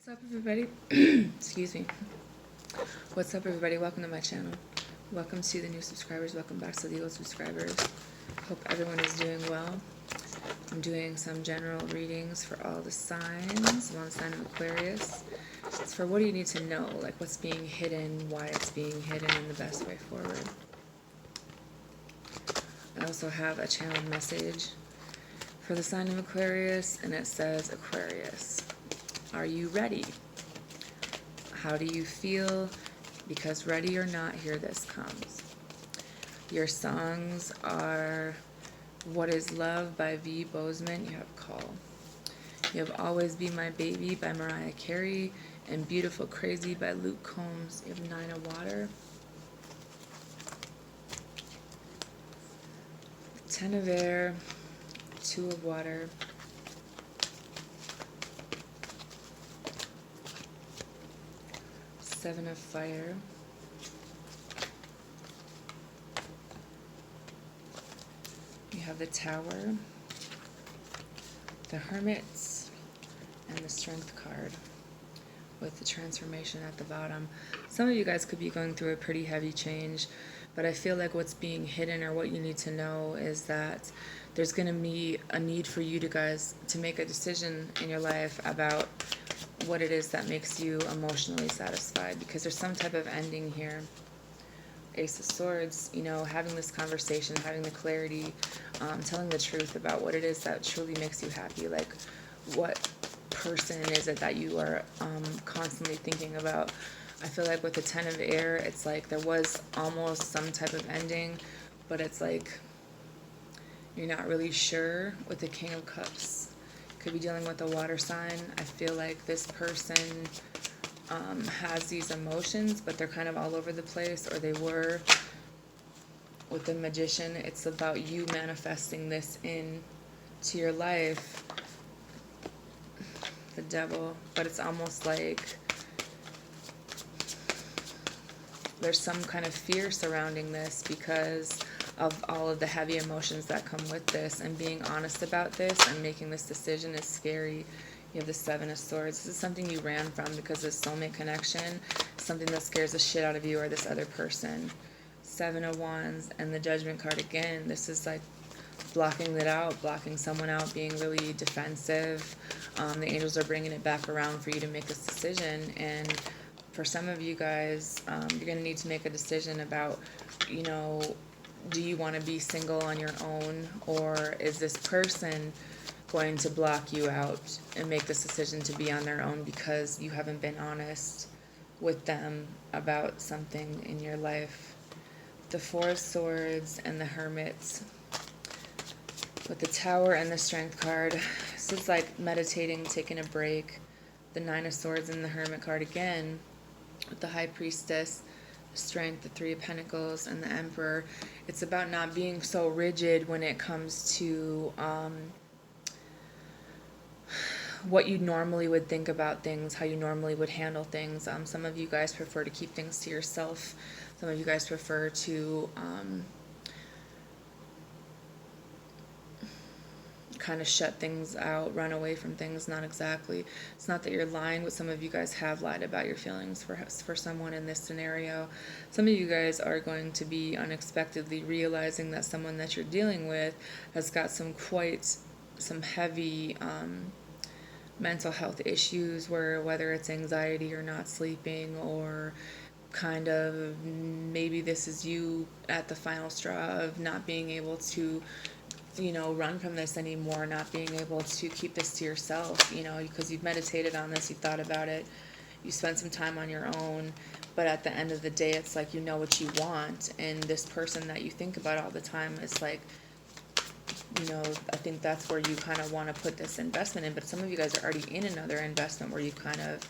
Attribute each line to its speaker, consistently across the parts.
Speaker 1: What's up, everybody? Excuse me. What's up, everybody? Welcome to my channel. Welcome to the new subscribers. Welcome back to the old subscribers. Hope everyone is doing well. I'm doing some general readings for all the signs. I'm on the sign of Aquarius. It's for what do you need to know, like what's being hidden, why it's being hidden, and the best way forward. I also have a channeled message for the sign of Aquarius, and it says, Aquarius, are you ready? How do you feel? Because ready or not, here this comes. Your songs are What is Love by V. Bozeman. You have Call. You have Always Be My Baby by Mariah Carey and Beautiful Crazy by Luke Combs. You have Nine of Water. Ten of Air. Two of Water. Seven of Fire. You have the Tower, the Hermit, and the Strength card with the transformation at the bottom. Some of you guys could be going through a pretty heavy change, but I feel like what's being hidden or what you need to know is that there's going to be a need for you guys to make a decision in your life about what it is that makes you emotionally satisfied, because there's some type of ending here. Ace of Swords, you know, having this conversation, having the clarity, telling the truth about what it is that truly makes you happy. Like, what person is it that you are constantly thinking about? I feel like with the Ten of Air, it's like there was almost some type of ending, but it's like you're not really sure. With the King of Cups, could be dealing with a water sign. I feel like this person has these emotions, but they're kind of all over the place, or they were. With the Magician, it's about you manifesting this into your life. The Devil, but it's almost like there's some kind of fear surrounding this because of all of the heavy emotions that come with this, and being honest about this and making this decision is scary. You have the Seven of Swords. This is something you ran from because of soulmate connection, something that scares the shit out of you or this other person. Seven of Wands and the Judgment card again. This is like blocking it out, blocking someone out, being really defensive. The angels are bringing it back around for you to make this decision. And for some of you guys, you're going to need to make a decision about, you know, do you want to be single on your own, or is this person going to block you out and make this decision to be on their own because you haven't been honest with them about something in your life? The Four of Swords and the Hermit with the Tower and the Strength card. This is like meditating, taking a break. The Nine of Swords and the Hermit card again with the High Priestess, Strength, the Three of Pentacles, and the Emperor. It's about not being so rigid when it comes to what you normally would think about things, how you normally would handle things. Some of you guys prefer to keep things to yourself. Some of you guys prefer to kind of shut things out, run away from things. Not exactly. It's not that you're lying, but some of you guys have lied about your feelings for someone in this scenario. Some of you guys are going to be unexpectedly realizing that someone that you're dealing with has got some heavy mental health issues, where whether it's anxiety or not sleeping, or kind of maybe this is you at the final straw of not being able to, you know, run from this anymore, not being able to keep this to yourself, you know, because you've meditated on this, you've thought about it, you spent some time on your own, but at the end of the day, it's like you know what you want, and this person that you think about all the time is like, you know, I think that's where you kind of want to put this investment in. But some of you guys are already in another investment where you kind of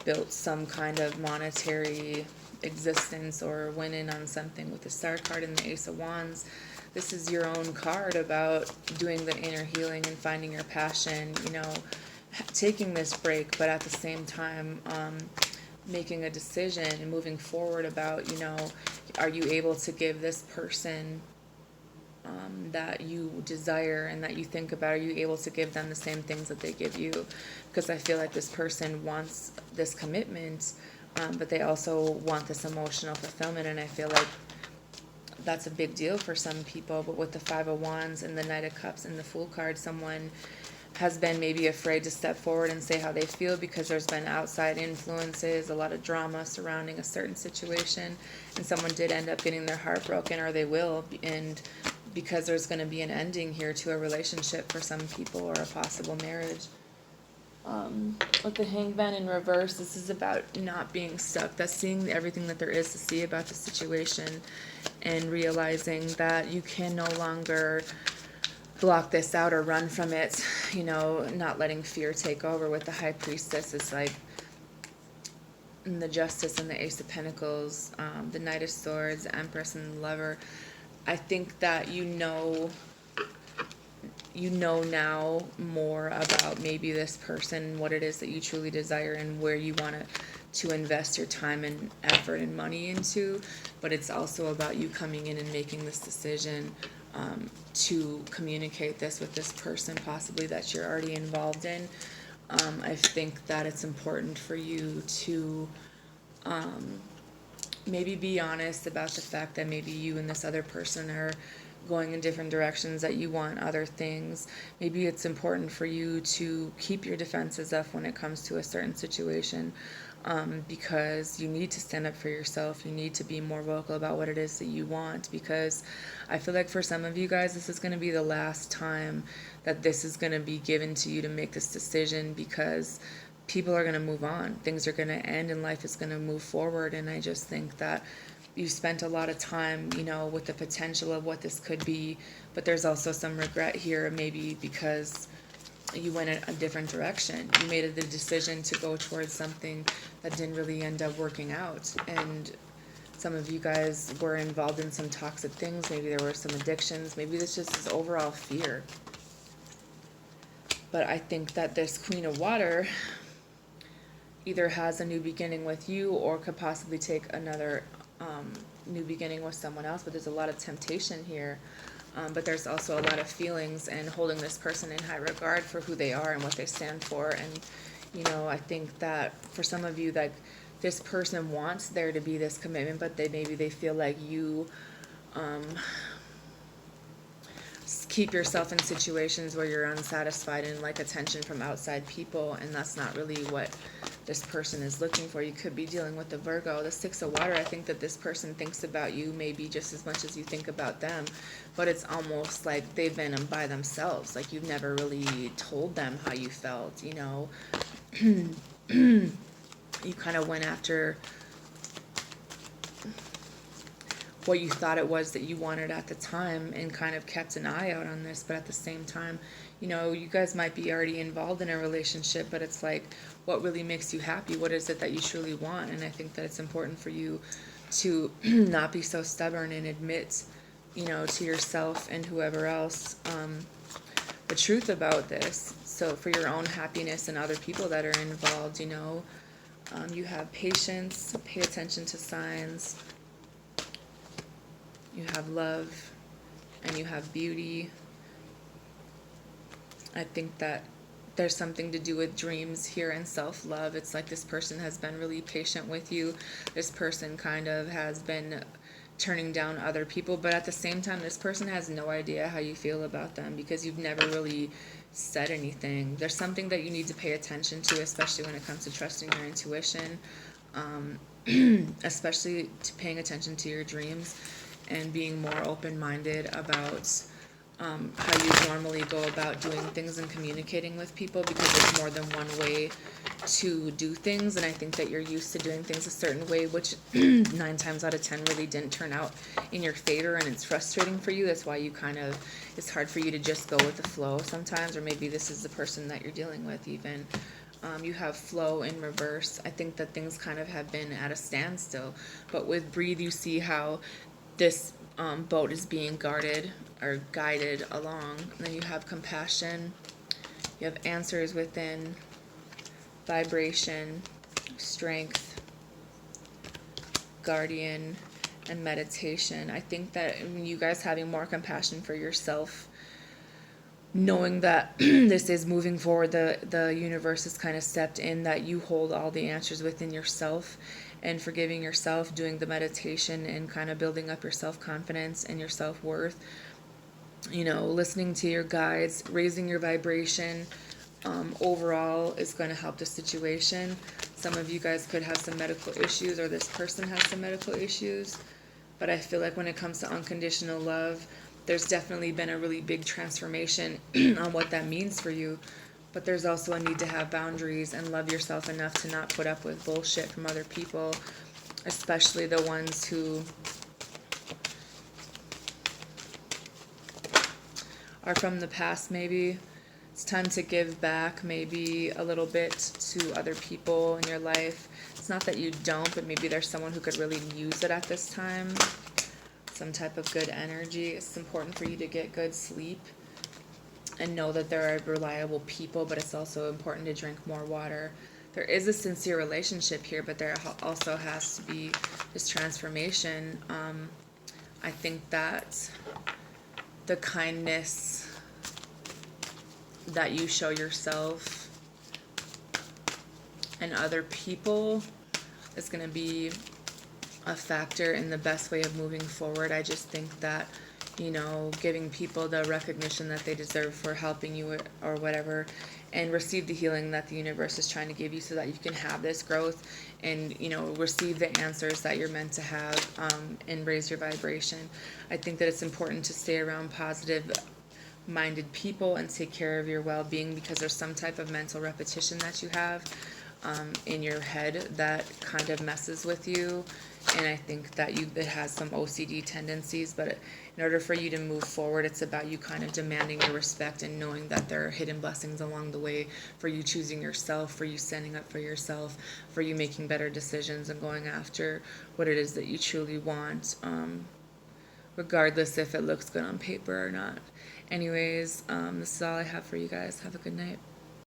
Speaker 1: built some kind of monetary existence or went in on something. With the Star card and the Ace of Wands, this is your own card about doing the inner healing and finding your passion, you know, taking this break, but at the same time making a decision and moving forward about, you know, are you able to give this person that you desire and that you think about? Are you able to give them the same things that they give you? Because I feel like this person wants this commitment, but they also want this emotional fulfillment, and I feel like that's a big deal for some people. But with the Five of Wands and the Knight of Cups and the Fool card, someone has been maybe afraid to step forward and say how they feel because there's been outside influences, a lot of drama surrounding a certain situation, and someone did end up getting their heart broken, or they will, and because there's going to be an ending here to a relationship for some people, or a possible marriage. With the Hangman in reverse, this is about not being stuck. That's seeing everything that there is to see about the situation and realizing that you can no longer block this out or run from it, not letting fear take over. With the High Priestess, it's like the Justice and the Ace of Pentacles, the Knight of Swords, the Empress and the Lover. I think that you know now more about maybe this person, what it is that you truly desire, and where you want to invest your time and effort and money into. But it's also about you coming in and making this decision to communicate this with this person, possibly that you're already involved in. I think that it's important for you to maybe be honest about the fact that maybe you and this other person are going in different directions, that you want other things. Maybe it's important for you to keep your defenses up when it comes to a certain situation, because you need to stand up for yourself. You need to be more vocal about what it is that you want, because I feel like for some of you guys, this is going to be the last time that this is going to be given to you to make this decision, because people are going to move on. Things are going to end and life is going to move forward. And I just think that you spent a lot of time, with the potential of what this could be, but there's also some regret here, maybe because you went in a different direction. You made the decision to go towards something that didn't really end up working out. And some of you guys were involved in some toxic things. Maybe there were some addictions. Maybe this just is overall fear. But I think that this Queen of Water either has a new beginning with you or could possibly take another new beginning with someone else. But there's a lot of temptation here. But there's also a lot of feelings and holding this person in high regard for who they are and what they stand for. And, I think that for some of you, like, this person wants there to be this commitment, but maybe they feel like you keep yourself in situations where you're unsatisfied and like attention from outside people, and that's not really what this person is looking for. You could be dealing with the Virgo. The Six of Water, I think that this person thinks about you maybe just as much as you think about them, but it's almost like they've been by themselves. Like, you've never really told them how you felt, You kind of went after what you thought it was that you wanted at the time and kind of kept an eye out on this. But at the same time, you guys might be already involved in a relationship, but it's like, what really makes you happy? What is it that you truly want? And I think that it's important for you to not be so stubborn and admit, to yourself and whoever else, the truth about this. So for your own happiness and other people that are involved, you have patience, pay attention to signs. You have love, and you have beauty. I think that there's something to do with dreams here and self-love. It's like this person has been really patient with you. This person kind of has been turning down other people, but at the same time, this person has no idea how you feel about them because you've never really said anything. There's something that you need to pay attention to, especially when it comes to trusting your intuition, especially to paying attention to your dreams and being more open-minded about how you normally go about doing things and communicating with people, because there's more than one way to do things, and I think that you're used to doing things a certain way, which 9 times out of 10 really didn't turn out in your favor, and it's frustrating for you. That's why it's hard for you to just go with the flow sometimes, or maybe this is the person that you're dealing with even. You have flow in reverse. I think that things kind of have been at a standstill, but with breathe, you see how this boat is being guarded or guided along. And then you have compassion, you have answers within, vibration, strength, guardian, and meditation. I think that you guys having more compassion for yourself, knowing that this is moving forward, the universe has kind of stepped in, that you hold all the answers within yourself, and forgiving yourself, doing the meditation, and kind of building up your self-confidence and your self-worth, listening to your guides, raising your vibration, overall is going to help the situation. Some of you guys could have some medical issues, or this person has some medical issues, but I feel like when it comes to unconditional love, there's definitely been a really big transformation on what that means for you. But there's also a need to have boundaries and love yourself enough to not put up with bullshit from other people, especially the ones who are from the past. Maybe it's time to give back maybe a little bit to other people in your life. It's not that you don't, but maybe there's someone who could really use it at this time. Some type of good energy. It's important for you to get good sleep and know that there are reliable people, but it's also important to drink more water. There is a sincere relationship here, but there also has to be this transformation. I think that the kindness that you show yourself and other people is going to be a factor in the best way of moving forward. I just think that, giving people the recognition that they deserve for helping you or whatever, and receive the healing that the universe is trying to give you so that you can have this growth and, receive the answers that you're meant to have, and raise your vibration. I think that it's important to stay around positive minded people and take care of your well-being, because there's some type of mental repetition that you have in your head that kind of messes with you, and I think that it has some OCD tendencies. But in order for you to move forward, it's about you kind of demanding your respect and knowing that there are hidden blessings along the way for you choosing yourself, for you standing up for yourself, for you making better decisions and going after what it is that you truly want, regardless if it looks good on paper or not. Anyways, this is all I have for you guys. Have a good night.